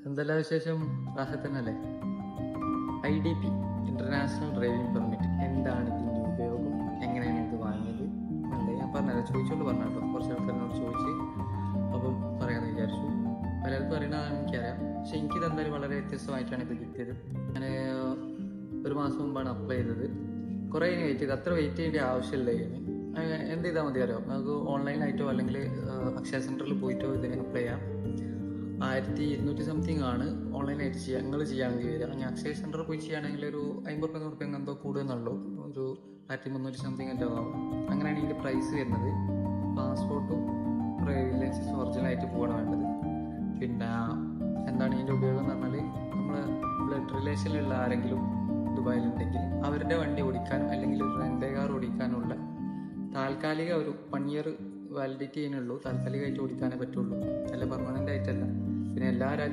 എന്തെല്ലാം വിശേഷം? റാഹത്തന്നല്ലേ? IDP, international driving permit, എന്താണ് ഇതിൻ്റെ ഉപയോഗം, എങ്ങനെയാണ് ഇത് വാങ്ങിയത് എന്നല്ലേ ഞാൻ പറഞ്ഞല്ലോ. ചോദിച്ചോണ്ട് പറഞ്ഞോ, കുറച്ച് ആൾക്കാരോട് ചോദിച്ച് അപ്പം പറയാമെന്ന് വിചാരിച്ചു. പലർക്കും അറിയണതാണ് എനിക്കറിയാം, പക്ഷെ എനിക്കിത് എന്തായാലും വളരെ വ്യത്യസ്തമായിട്ടാണ് ഇത് കിട്ടിയത്. ഞാൻ ഒരു മാസം മുമ്പാണ് അപ്ലൈ ചെയ്തത്. കുറേ വെയിറ്റ് ചെയ്ത്, അത്ര വെയിറ്റ് ചെയ്യേണ്ട ആവശ്യമില്ല. ഇതിന് എന്ത് ചെയ്താൽ മതിയാലോ, നമുക്ക് ഓൺലൈനായിട്ടോ അല്ലെങ്കിൽ അക്ഷയ സെൻറ്ററിൽ പോയിട്ടോ ഇതിന് അപ്ലൈ ചെയ്യാം. 1200 സംതിങ് ആണ് ഓൺലൈനായിട്ട് ചെയ്യുക. നിങ്ങൾ ചെയ്യുകയാണെങ്കിൽ വരിക. ഞാൻ അക്ഷയ സെൻറ്ററിൽ പോയി ചെയ്യുകയാണെങ്കിൽ ഒരു 50 റുപ്യ എന്തോ കൂടുന്നുള്ളൂ, ഒരു 1300 സംതിങ് എൻ്റെ ആവും. അങ്ങനെയാണ് ഇതിൻ്റെ പ്രൈസ് വരുന്നത്. പാസ്പോർട്ടും ഡ്രൈവിംഗ് ലൈസൻസ് ഒറിജിനലായിട്ട് പോകണം വേണ്ടത്. പിന്നെ എന്താണ് ഇതിൻ്റെ ഉപയോഗം എന്ന് പറഞ്ഞാൽ, നമ്മൾ ബ്ലഡ് റിലേഷനിലുള്ള ആരെങ്കിലും ദുബായിലുണ്ടെങ്കിൽ അവരുടെ വണ്ടി ഓടിക്കാനും അല്ലെങ്കിൽ ഒരു റെൻ്റ് കാർ ഓടിക്കാനുള്ള താൽക്കാലിക ഒരു 1 ഇയർ വാലിഡിറ്റി ചെയ്യുന്നുള്ളൂ. താൽക്കാലികമായിട്ട് ഓടിക്കാനേ പറ്റുള്ളൂ, അല്ല പെർമനൻ്റ് ആയിട്ടല്ല. പിന്നെ എല്ലാ